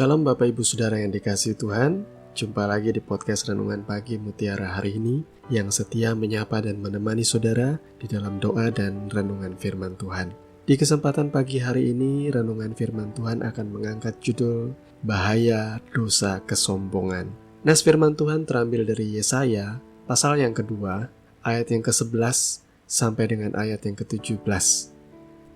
Shalom Bapak Ibu Saudara yang dikasihi Tuhan. Jumpa lagi di podcast Renungan Pagi Mutiara hari ini yang setia menyapa dan menemani saudara di dalam doa dan renungan firman Tuhan. Di kesempatan pagi hari ini, renungan firman Tuhan akan mengangkat judul Bahaya Dosa Kesombongan. Nas firman Tuhan terambil dari Yesaya pasal yang kedua, ayat yang ke-11 sampai dengan ayat yang ke-17.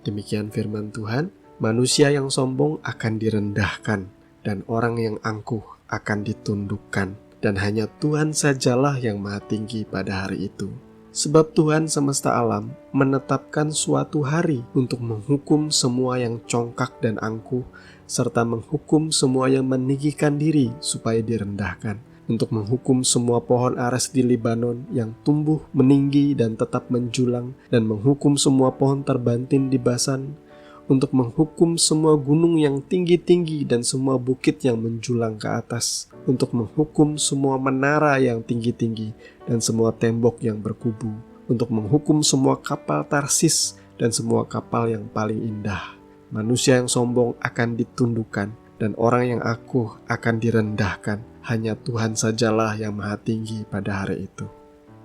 Demikian firman Tuhan, manusia yang sombong akan direndahkan, dan orang yang angkuh akan ditundukkan, dan hanya Tuhan sajalah yang maha tinggi pada hari itu. Sebab Tuhan semesta alam menetapkan suatu hari untuk menghukum semua yang congkak dan angkuh, serta menghukum semua yang meninggikan diri supaya direndahkan, untuk menghukum semua pohon ares di Libanon yang tumbuh meninggi dan tetap menjulang, dan menghukum semua pohon terbantin di Basan, untuk menghukum semua gunung yang tinggi-tinggi dan semua bukit yang menjulang ke atas, untuk menghukum semua menara yang tinggi-tinggi dan semua tembok yang berkubu, untuk menghukum semua kapal Tarsis dan semua kapal yang paling indah. Manusia yang sombong akan ditundukkan, dan orang yang angkuh akan direndahkan. Hanya Tuhan sajalah yang maha tinggi pada hari itu.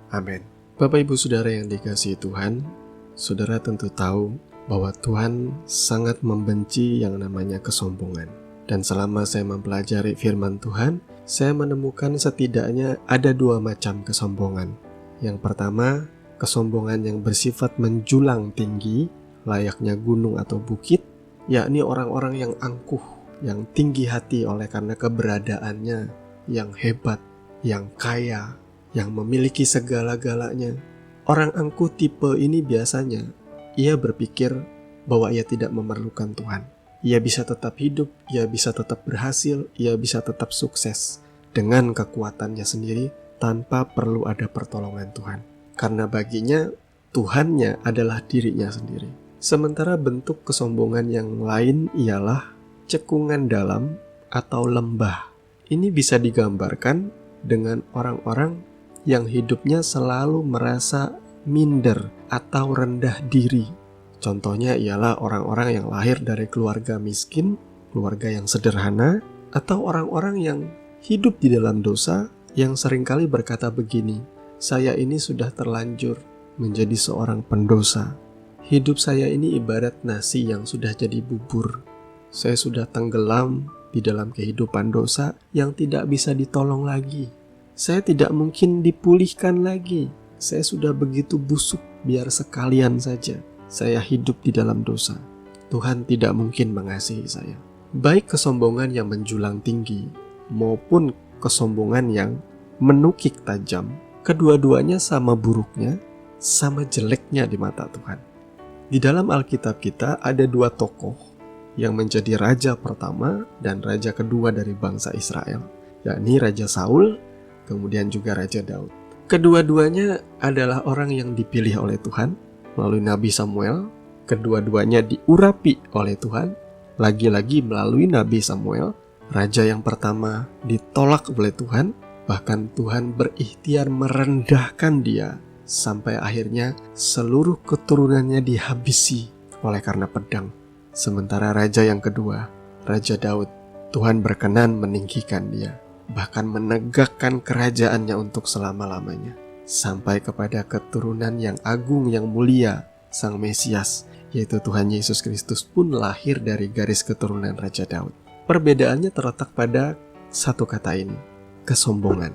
Amin. Bapak Ibu Saudara yang dikasihi Tuhan, saudara tentu tahu bahwa Tuhan sangat membenci yang namanya kesombongan. Dan selama saya mempelajari firman Tuhan, saya menemukan setidaknya ada dua macam kesombongan. Yang pertama, kesombongan yang bersifat menjulang tinggi, layaknya gunung atau bukit, yakni orang-orang yang angkuh, yang tinggi hati oleh karena keberadaannya, yang hebat, yang kaya, yang memiliki segala-galanya. Orang angkuh tipe ini biasanya ia berpikir bahwa ia tidak memerlukan Tuhan. Ia bisa tetap hidup, ia bisa tetap berhasil, ia bisa tetap sukses dengan kekuatannya sendiri tanpa perlu ada pertolongan Tuhan. Karena baginya Tuhannya adalah dirinya sendiri. Sementara bentuk kesombongan yang lain ialah cekungan dalam atau lembah. Ini bisa digambarkan dengan orang-orang yang hidupnya selalu merasa minder atau rendah diri. Contohnya ialah orang-orang yang lahir dari keluarga miskin, keluarga yang sederhana, atau orang-orang yang hidup di dalam dosa yang seringkali berkata begini, saya ini sudah terlanjur menjadi seorang pendosa. Hidup saya ini ibarat nasi yang sudah jadi bubur. Saya sudah tenggelam di dalam kehidupan dosa yang tidak bisa ditolong lagi. Saya tidak mungkin dipulihkan lagi. Saya sudah begitu busuk, biar sekalian saja saya hidup di dalam dosa. Tuhan tidak mungkin mengasihi saya. Baik kesombongan yang menjulang tinggi maupun kesombongan yang menukik tajam, kedua-duanya sama buruknya, sama jeleknya di mata Tuhan. Di dalam Alkitab kita ada dua tokoh yang menjadi raja pertama dan raja kedua dari bangsa Israel, yakni Raja Saul, kemudian juga Raja Daud. Kedua-duanya adalah orang yang dipilih oleh Tuhan melalui Nabi Samuel. Kedua-duanya diurapi oleh Tuhan, lagi-lagi melalui Nabi Samuel. Raja yang pertama ditolak oleh Tuhan, bahkan Tuhan berikhtiar merendahkan dia, sampai akhirnya seluruh keturunannya dihabisi oleh karena pedang. Sementara raja yang kedua, Raja Daud, Tuhan berkenan meninggikan dia, bahkan menegakkan kerajaannya untuk selama-lamanya, sampai kepada keturunan yang agung yang mulia, Sang Mesias, yaitu Tuhan Yesus Kristus pun lahir dari garis keturunan Raja Daud. Perbedaannya terletak pada satu kata ini, kesombongan.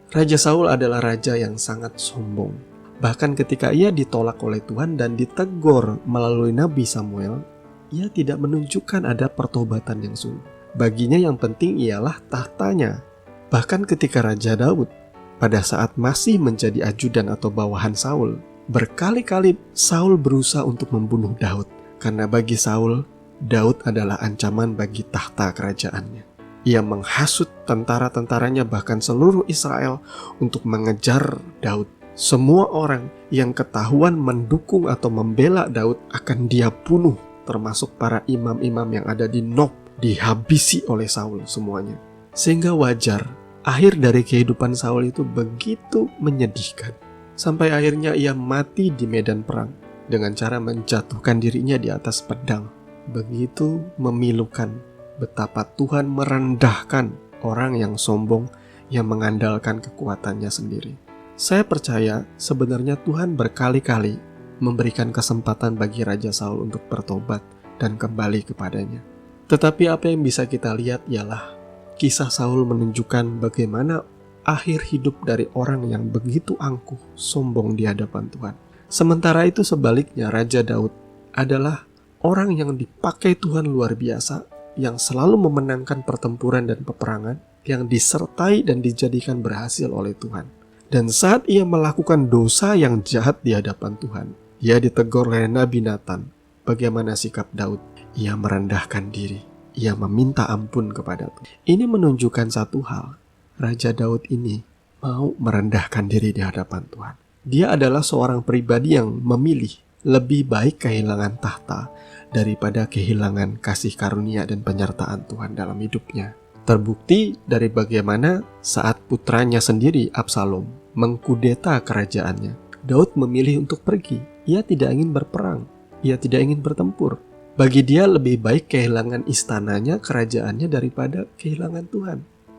Raja Saul adalah raja yang sangat sombong. Bahkan ketika ia ditolak oleh Tuhan dan ditegur melalui Nabi Samuel, ia tidak menunjukkan ada pertobatan yang sungguh. Baginya yang penting ialah tahtanya. Bahkan ketika Raja Daud pada saat masih menjadi ajudan atau bawahan Saul, berkali-kali Saul berusaha untuk membunuh Daud. Karena bagi Saul, Daud adalah ancaman bagi tahta kerajaannya. Ia menghasut tentara-tentaranya bahkan seluruh Israel untuk mengejar Daud. Semua orang yang ketahuan mendukung atau membela Daud akan dia bunuh, termasuk para imam-imam yang ada di Nob, dihabisi oleh Saul semuanya. Sehingga wajar, akhir dari kehidupan Saul itu begitu menyedihkan. Sampai akhirnya ia mati di medan perang dengan cara menjatuhkan dirinya di atas pedang. Begitu memilukan betapa Tuhan merendahkan orang yang sombong yang mengandalkan kekuatannya sendiri. Saya percaya sebenarnya Tuhan berkali-kali memberikan kesempatan bagi Raja Saul untuk bertobat dan kembali kepadanya. Tetapi apa yang bisa kita lihat ialah kisah Saul menunjukkan bagaimana akhir hidup dari orang yang begitu angkuh, sombong di hadapan Tuhan. Sementara itu sebaliknya Raja Daud adalah orang yang dipakai Tuhan luar biasa, yang selalu memenangkan pertempuran dan peperangan, yang disertai dan dijadikan berhasil oleh Tuhan. Dan saat ia melakukan dosa yang jahat di hadapan Tuhan, ia ditegur oleh Nabi Nathan. Bagaimana sikap Daud? Ia merendahkan diri. Ia meminta ampun kepada Tuhan. Ini menunjukkan satu hal. Raja Daud ini mau merendahkan diri di hadapan Tuhan. Dia adalah seorang pribadi yang memilih lebih baik kehilangan tahta daripada kehilangan kasih karunia dan penyertaan Tuhan dalam hidupnya. Terbukti dari bagaimana saat putranya sendiri, Absalom, mengkudeta kerajaannya. Daud memilih untuk pergi. Ia tidak ingin berperang. Ia tidak ingin bertempur. Bagi dia lebih baik kehilangan istananya, kerajaannya daripada kehilangan Tuhan.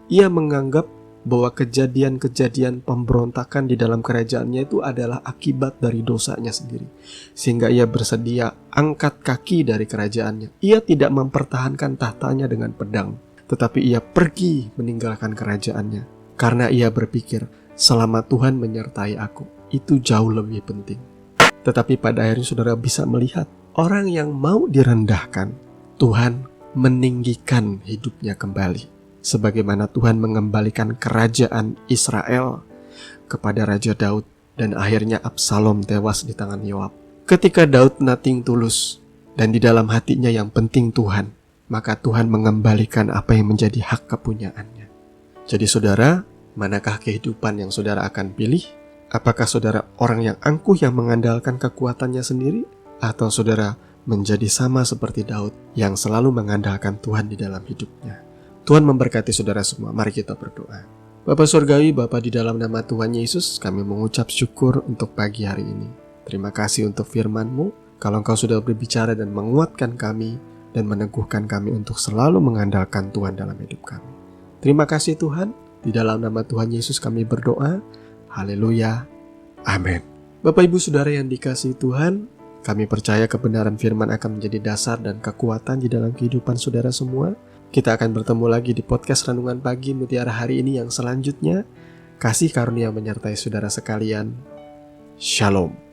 Ia menganggap bahwa kejadian-kejadian pemberontakan di dalam kerajaannya itu adalah akibat dari dosanya sendiri. Sehingga ia bersedia angkat kaki dari kerajaannya. Ia tidak mempertahankan tahtanya dengan pedang, tetapi ia pergi meninggalkan kerajaannya. Karena ia berpikir, selama Tuhan menyertai aku, itu jauh lebih penting. Tetapi pada akhirnya saudara bisa melihat, orang yang mau direndahkan, Tuhan meninggikan hidupnya kembali. Sebagaimana Tuhan mengembalikan kerajaan Israel kepada Raja Daud, dan akhirnya Absalom tewas di tangan Yoab. Ketika Daud nothing tulus dan di dalam hatinya yang penting Tuhan, maka Tuhan mengembalikan apa yang menjadi hak kepunyaannya. Jadi saudara, manakah kehidupan yang saudara akan pilih? Apakah saudara orang yang angkuh yang mengandalkan kekuatannya sendiri? Atau saudara menjadi sama seperti Daud yang selalu mengandalkan Tuhan di dalam hidupnya? Tuhan memberkati saudara semua. Mari kita berdoa. Bapa Surgawi, Bapa di dalam nama Tuhan Yesus, kami mengucap syukur untuk pagi hari ini. Terima kasih untuk firman-Mu. Kalau Engkau sudah berbicara dan menguatkan kami dan meneguhkan kami untuk selalu mengandalkan Tuhan dalam hidup kami. Terima kasih Tuhan. Di dalam nama Tuhan Yesus kami berdoa. Haleluya. Amin. Bapak Ibu Saudara yang dikasihi Tuhan, kami percaya kebenaran firman akan menjadi dasar dan kekuatan di dalam kehidupan saudara semua. Kita akan bertemu lagi di podcast Renungan Pagi Mutiara hari ini yang selanjutnya. Kasih karunia menyertai saudara sekalian. Shalom.